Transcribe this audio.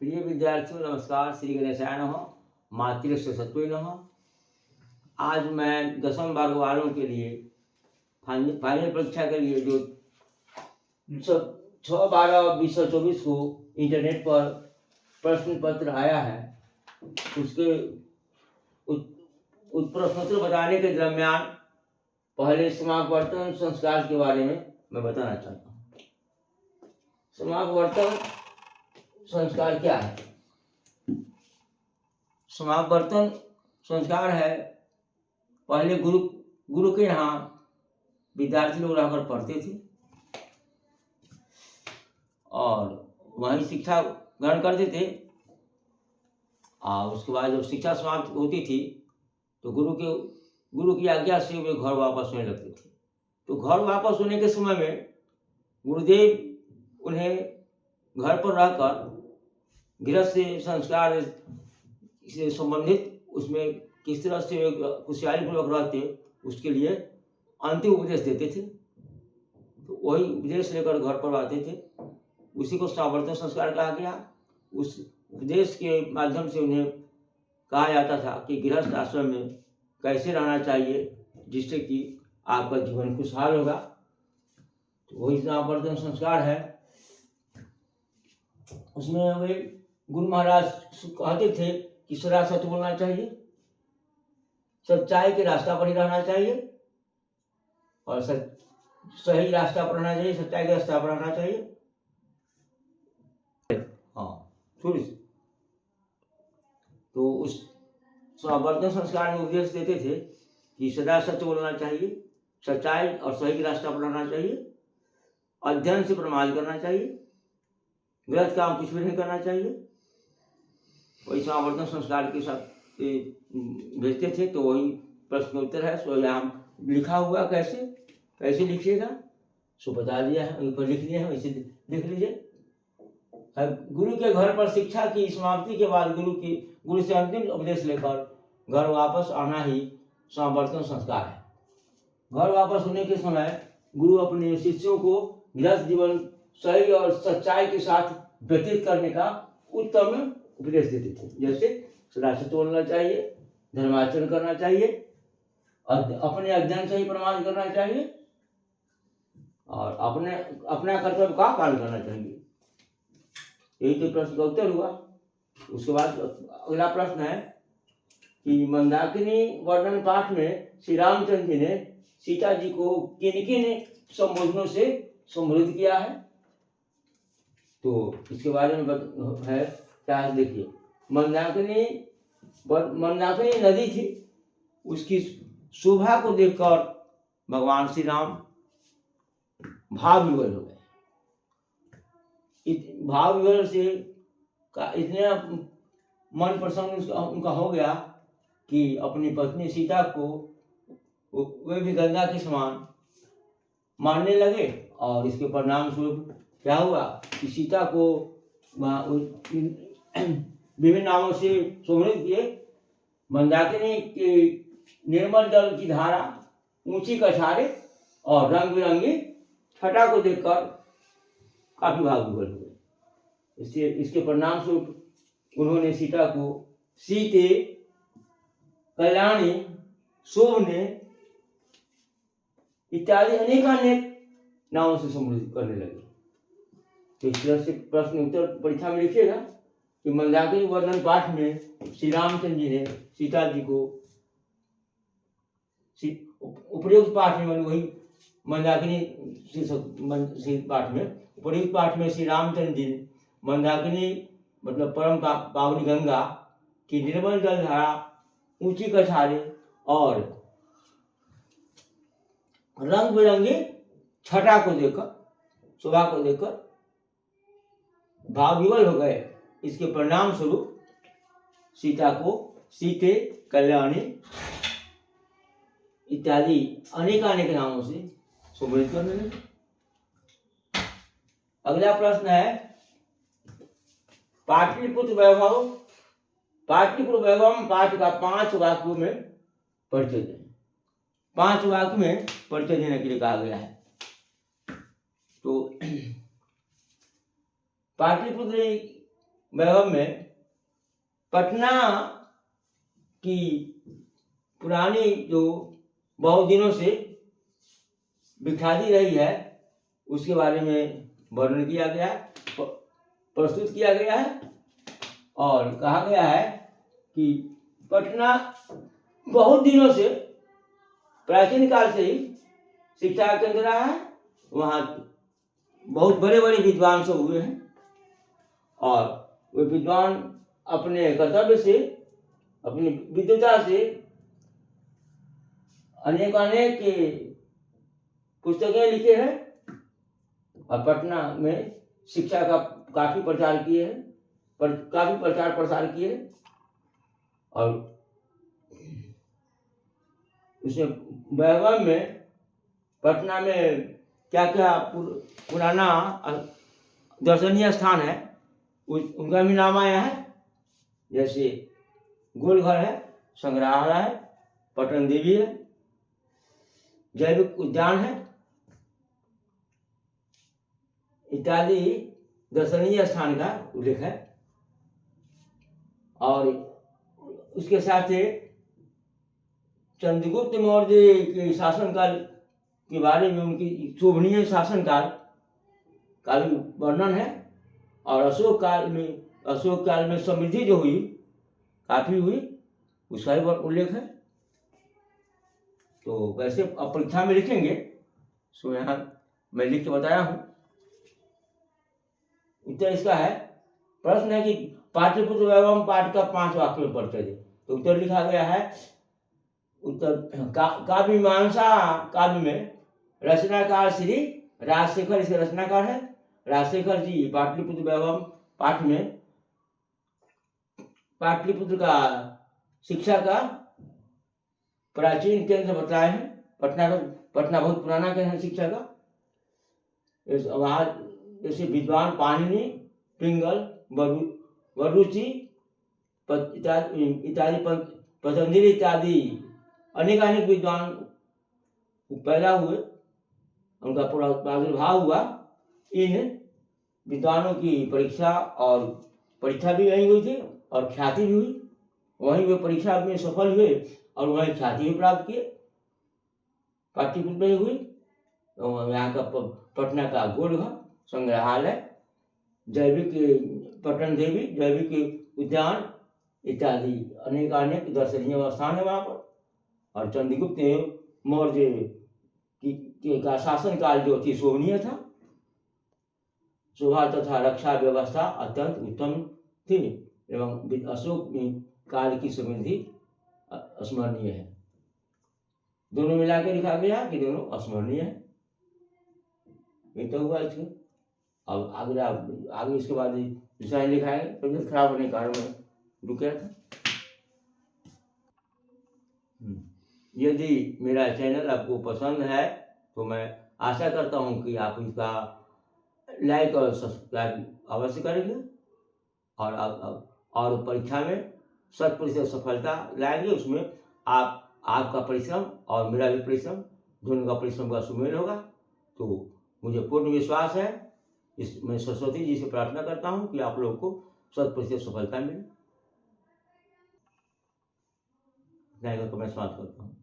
प्रिय विद्यार्थियों नमस्कार। श्री गणेशाय नमः। मातृ सरस्वती नमः। आज मैं 10वीं वर्ग वालों के लिए फाइनल परीक्षा के लिए जो 6/12/2024 को इंटरनेट पर प्रश्न पत्र आया है उसके प्रश्नोत्तर बताने के दरमियान पहले समापवर्तन संस्कार के बारे में मैं बताना चाहता हूँ। समापवर्तन संस्कार क्या है? समापवर्तन संस्कार है, पहले गुरु के यहाँ विद्यार्थी लोग रहकर पढ़ते थे और वहीं शिक्षा ग्रहण करते थे और उसके बाद जब शिक्षा समाप्त होती थी तो गुरु की आज्ञा से वे घर वापस होने लगते थे। तो घर वापस होने के समय में गुरुदेव उन्हें घर पर रहकर गृहस्थ संस्कार से संबंधित उसमें किस तरह से होशियारीपूर्वक रहते उसके लिए अंतिम उपदेश देते थे। तो वही उपदेश लेकर घर पर आते थे, उसी को समापवर्तन संस्कार कहा गया। उस उपदेश के माध्यम से उन्हें कहा जाता था कि गृहस्थ आश्रम में कैसे रहना चाहिए जिससे कि आपका जीवन खुशहाल होगा। तो वही समापवर्तन संस्कार है। उसमें वे गुरु महाराज कहते थे कि सदा सच बोलना चाहिए, सच्चाई के रास्ता पर ही रहना चाहिए और सही रास्ता पर रहना चाहिए, सच्चाई के रास्ता पर रहना चाहिए। हाँ, थोड़ी तो उस समापवर्तन संस्कार में उपदेश देते थे कि सदा सच बोलना चाहिए, सच्चाई और सही के रास्ता पर रहना चाहिए, अध्ययन से प्रमाद करना चाहिए, गलत काम कुछ भी नहीं करना चाहिए। वही समापवर्तन संस्कार के साथ भेजते थे। तो वही प्रश्नोत्तर है, सो यहाँ लिखा हुआ कैसे लिखिएगा सो बता दिया है, ऊपर लिख दिया है, वैसे लिख लीजिए। गुरु के घर पर शिक्षा की समाप्ति के बाद गुरु से अंतिम उपदेश लेकर घर वापस आना ही समापवर्तन संस्कार है। घर वापस होने के समय गुरु अपने शिष्यों को गृहस्थ जीवन सही और सच्चाई के साथ व्यतीत करने का उत्तम उपदेश देते थे। जैसे सदा सच बोलना चाहिए, धर्माचरण करना चाहिए, अपने अध्ययन से ही प्रमाण करना चाहिए और अपना कर्तव्य का पालन करना चाहिए। यही तो प्रश्न का उत्तर हुआ। उसके बाद अगला प्रश्न है कि मंदाकिनी वर्णन पाठ में श्री रामचंद्र जी ने सीता जी को किन संबोधनों से संबोधित किया है? तो इसके बारे में है क्या, देखिए। मंदाकिनी नदी थी, उसकी शोभा को देखकर भगवान श्री राम भाव विवल हो गए। भाव विवल से इतना मन प्रसन्न उनका हो गया कि अपनी पत्नी सीता को वे भी गंगा के समान मानने लगे और इसके परिणाम स्वरूप क्या हुआ कि सीता को विभिन्न नामों से संबोधित किए। मंदाकिनी के निर्मल जल की धारा, ऊंची कछारे और रंग बिरंगी छटा को देखकर काफी भाव विवल हुए। इसके परिणाम स्वरूप उन्होंने सीता को सीते, कल्याणी, शोभने इत्यादि अनेक नामों से संबोधित करने लगे। तो इस तरह से प्रश्न उत्तर परीक्षा में लिखिएगा कि मंदाकिनी वर्णन पाठ में श्री रामचंद्र जी ने सीता जी को उपयुक्त पाठ में, वही मंदाकिनी पाठ में, उपयुक्त पाठ में श्री रामचंद्र जी ने मंदाकिनी मतलब परम पावनी गंगा की निर्मल जल धारा, ऊंची कछारे और रंग बिरंगी छटा को देखकर, शोभा को देखकर भाव विवल हो गए। इसके परिणाम स्वरूप सीता को सीते, कल्याणी इत्यादि अनेक नामों से संबोधित करने लगे। अगला प्रश्न है पाटलिपुत्र वैभव। पाटलिपुत्र वैभव पाठ का 5 वाक्यों में परिचय दें। 5 वाक्य में परिचय देने के लिए कहा गया है। तो पाटलिपुत्र वैभव में पटना की पुरानी जो बहुत दिनों से विख्याति रही है उसके बारे में वर्णन किया गया है, प्रस्तुत किया गया है। और कहा गया है कि पटना बहुत दिनों से, प्राचीन काल से ही शिक्षा का केंद्र रहा है। वहाँ बहुत बड़े बड़े विद्वान सब हुए हैं और वे विद्वान अपने कर्तव्य से, अपनी विद्वता से अनेक पुस्तकें लिखे हैं और पटना में शिक्षा का काफी प्रचार किए हैं, काफी प्रचार प्रसार किए हैं। और उसमें वैभव में पटना में क्या क्या पुराना दर्शनीय स्थान है उनका भी नाम आया है। जैसे गोलघर है, संग्रहालय है, पटन देवी है, जैविक उद्यान है इत्यादि दर्शनीय स्थान का उल्लेख है। और उसके साथ ही चंद्रगुप्त मौर्य के शासनकाल के बारे में, उनकी शोभनीय शासनकाल का भी वर्णन है। और अशोक काल में समृद्धि जो हुई, काफी हुई, उसका भी उल्लेख है। तो वैसे अब परीक्षा में लिखेंगे, सो यहाँ मैं लिख के बताया हूँ। उत्तर इसका है, प्रश्न है कि पाटलिपुत्र वैभव पाठ का 5 वाक्य में परिचय दे। तो उत्तर लिखा गया है, उत्तर काव्य मीमांसा काव्य में रचनाकार श्री राजशेखर इसके रचनाकार है। राजशेखर जी पाटलिपुत्र वैभव पाठ में पाटलिपुत्र का शिक्षा का प्राचीन केंद्र बताए हैं। पटना बहुत पुराना केंद्र है शिक्षा का। वहाँ जैसे विद्वान पाणिनि, पिंगल, वरुचि इत्यादि, पतंजलि इत्यादि अनेक विद्वान पैदा हुए, उनका प्रादुर्भाव हुआ। इन विद्वानों की परीक्षा भी वहीं हुई थी और ख्याति भी हुई। वहीं वे परीक्षा में सफल हुए और वहीं ख्याति भी प्राप्त किए, पाटलिपुत्र में हुई। तो यहाँ का पटना का गोलघर, संग्रहालय, पटन देवी, जैविक उद्यान इत्यादि अनेक दर्शनीय स्थान है वहाँ पर। और चंद्रगुप्त मौर्य का शासनकाल जो अति शोभनीय था, शोभा तथा रक्षा व्यवस्था अत्यंत उत्तम थी एवं अशोक काल की समृद्धि स्मरणीय है। दोनों मिलाकर लिखा गया कि दोनों अस्मरणीय है। ये तो हुआ इसमें। अब आगे इसके बाद विषय लिखा है, तबियत खराब होने के कारण मैं रुक गया था। यदि मेरा चैनल आपको पसंद है तो मैं आशा करता हूँ कि आप इसका लाइक और सब्सक्राइब अवश्य करेंगे और परीक्षा में 100% सफलता लाएंगे। उसमें आपका परिश्रम और मेरा भी परिश्रम, दोनों का परिश्रम का सुमेल होगा। तो मुझे पूर्ण विश्वास है, मैं सरस्वती जी से प्रार्थना करता हूँ कि आप लोग को 100% सफलता मिले। मैं समाप्त करता हूँ।